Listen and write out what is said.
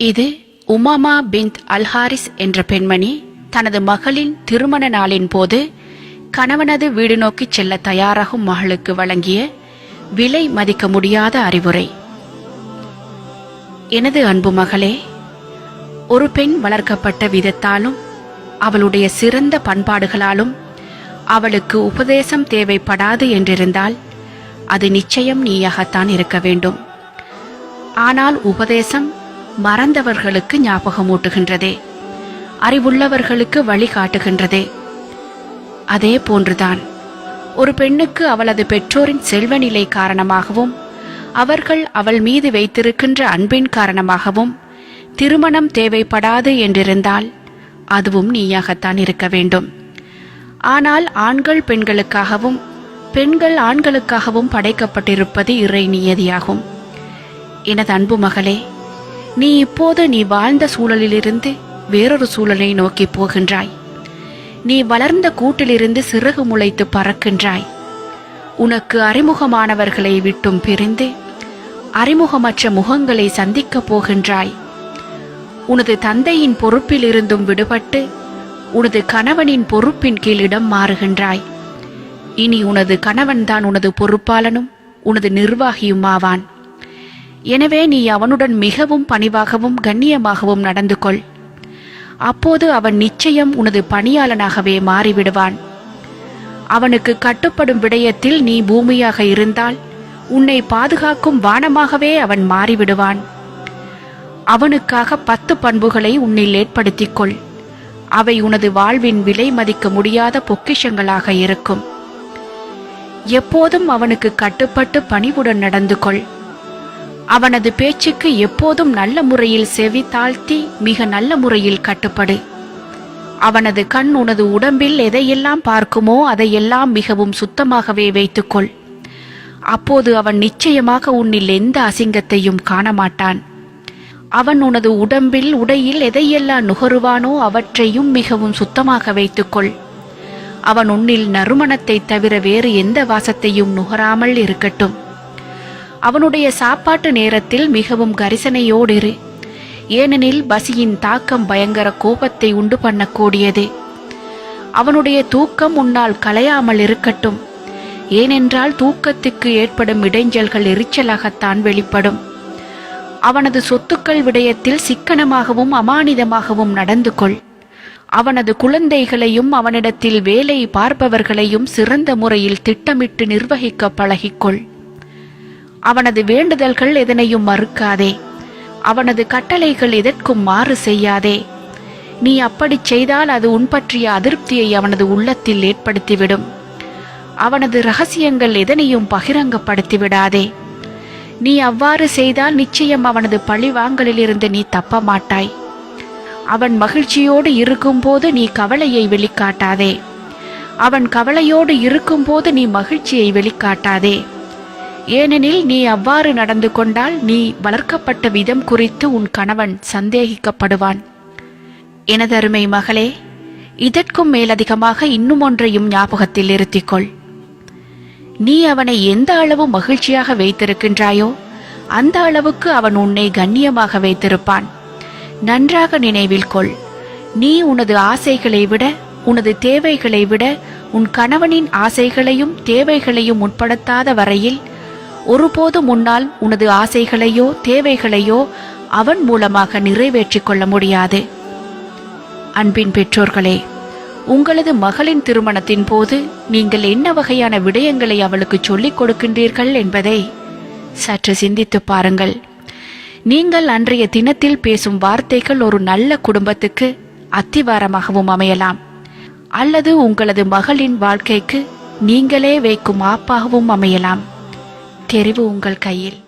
இது உமாமா பின்த் அல்ஹாரிஸ் என்ற பெண்மணி தனது மகளின் திருமண நாளின் போது கணவனது வீடு நோக்கி செல்ல தயாராகும் மகளுக்கு வழங்கிய விலை மதிக்க முடியாத அறிவுரை. எனது அன்பு மகளே, ஒரு பெண் வளர்க்கப்பட்ட விதத்தாலும் அவளுடைய சிறந்த பண்பாடுகளாலும் அவளுக்கு உபதேசம் தேவைப்படாது என்றிருந்தால் அது நிச்சயம் நீயாகத்தான் இருக்க வேண்டும். ஆனால் உபதேசம் மறந்தவர்களுக்கு ஞாபகமூட்டுகின்றதே, அறிவுள்ளவர்களுக்கு வழிகாட்டுகின்றதே. அதே போன்றுதான் ஒரு பெண்ணுக்கு அவளது பெற்றோரின் செல்வநிலை காரணமாகவும் அவர்கள் அவள் மீது வைத்திருக்கின்ற அன்பின் காரணமாகவும் திருமணம் தேவைப்படாது என்றிருந்தால் அதுவும் நீயாகத்தான் இருக்க வேண்டும். ஆனால் ஆண்கள் பெண்களுக்காகவும் பெண்கள் ஆண்களுக்காகவும் படைக்கப்பட்டிருப்பது இறை நியதியாகும். எனது அன்பு மகளே, நீ இப்போது நீ வாழ்ந்த சூழலிலிருந்து வேறொரு சூழலை நோக்கி போகின்றாய். நீ வளர்ந்த கூட்டிலிருந்து சிறகு முளைத்து பறக்கின்றாய். உனக்கு அறிமுகமானவர்களை விட்டும் பிரிந்து அறிமுகமற்ற முகங்களை சந்திக்கப் போகின்றாய். உனது தந்தையின் பொறுப்பிலிருந்தும் விடுபட்டு உனது கணவனின் பொறுப்பின் கீழ் இடம் மாறுகின்றாய். இனி உனது கணவன்தான் உனது பொறுப்பாளனும் உனது நிர்வாகியும் ஆவான். எனவே நீ அவனுடன் மிகவும் பணிவாகவும் கண்ணியமாகவும் நடந்து கொள். அப்போது அவன் நிச்சயம் உனது பணியாளனாகவே மாறிவிடுவான். அவனுக்கு கட்டுப்படும் விடயத்தில் நீ பூமியாக இருந்தால் உன்னை பாதுகாக்கும் வானமாகவே அவன் மாறிவிடுவான். அவனுக்காக 10 பண்புகளை உன்னில் ஏற்படுத்திக் கொள். அவை உனது வாழ்வின் விலை மதிக்க முடியாத பொக்கிஷங்களாக இருக்கும். எப்போதும் அவனுக்கு கட்டுப்பட்டு பணிவுடன் நடந்து கொள். அவனது பேச்சுக்கு எப்போதும் நல்ல முறையில் செவி தாழ்த்தி மிக நல்ல முறையில் கட்டுப்படு. அவனது கண் உனது உடம்பில் எதையெல்லாம் பார்க்குமோ அதையெல்லாம் மிகவும் சுத்தமாகவே வைத்துக்கொள். அப்போது அவன் நிச்சயமாக உன்னில் எந்த அசிங்கத்தையும் காணமாட்டான். அவன் உனது உடம்பில் உடையில் எதையெல்லாம் நுகருவானோ அவற்றையும் மிகவும் சுத்தமாக வைத்துக்கொள். அவன் உன்னில் நறுமணத்தை தவிர வேறு எந்த வாசத்தையும் நுகராமல் இருக்கட்டும். அவனுடைய சாப்பாட்டு நேரத்தில் மிகவும் கரிசனையோடு இரு. ஏனெனில் பசியின் தாக்கம் பயங்கர கோபத்தை உண்டு பண்ணக்கூடியது. அவனுடைய தூக்கம் உன்னால் கலையாமல் இருக்கட்டும். ஏனென்றால் தூக்கத்துக்கு ஏற்படும் இடைஞ்சல்கள் எரிச்சலாகத்தான் வெளிப்படும். அவனது சொத்துக்கள் விடயத்தில் சிக்கனமாகவும் அமானிதமாகவும் நடந்து கொள். அவனது குழந்தைகளையும் அவனிடத்தில் வேலை பார்ப்பவர்களையும் சிறந்த முறையில் திட்டமிட்டு நிர்வகிக்க பழகிக்கொள். அவனது வேண்டுதல்கள் எதனையும் மறுக்காதே. அவனது கட்டளைகள் எதற்கும் மாறு செய்யாதே. நீ அப்படி செய்தால் அது உன் பற்றிய அதிருப்தியை அவனது உள்ளத்தில் ஏற்படுத்திவிடும். அவனது இரகசியங்கள் எதனையும் பகிரங்கப்படுத்திவிடாதே. நீ அவ்வாறு செய்தால் நிச்சயம் அவனது பழிவாங்கலிலிருந்து நீ தப்ப மாட்டாய். அவன் மகிழ்ச்சியோடு இருக்கும்போது நீ கவலையை வெளிக்காட்டாதே. அவன் கவலையோடு இருக்கும்போது நீ மகிழ்ச்சியை வெளிக்காட்டாதே. ஏனெனில் நீ அவ்வாறு நடந்து கொண்டால் நீ வளர்க்கப்பட்ட விதம் குறித்து உன் கணவன் சந்தேகிக்கப்படுவான். எனதருமை மகளே, இதற்கும் மேலதிகமாக இன்னும் ஒன்றையும் ஞாபகத்தில் இருத்திக்கொள். நீ அவனை எந்த அளவு மகிழ்ச்சியாக வைத்திருக்கின்றாயோ அந்த அளவுக்கு அவன் உன்னை கண்ணியமாக வைத்திருப்பான். நன்றாக நினைவில் கொள். நீ உனது ஆசைகளை விட உனது தேவைகளை விட உன் கணவனின் ஆசைகளையும் தேவைகளையும் உட்படுத்தாத வரையில் ஒருபோதும் உன்னால் உனது ஆசைகளையோ தேவைகளையோ அவன் மூலமாக நிறைவேற்றிக் கொள்ள முடியாது. அன்பின் பெற்றோர்களே, உங்களது மகளின் திருமணத்தின் போது நீங்கள் என்ன வகையான விடயங்களை அவளுக்கு சொல்லிக் கொடுக்கின்றீர்கள் என்பதை சற்று சிந்தித்து பாருங்கள். நீங்கள் அன்றைய தினத்தில் பேசும் வார்த்தைகள் ஒரு நல்ல குடும்பத்துக்கு அத்திவாரமாகவும் அமையலாம், அல்லது உங்களது மகளின் வாழ்க்கைக்கு நீங்களே வைக்கும் ஆப்பாகவும் அமையலாம். தெரிவு உங்கள் கையில்.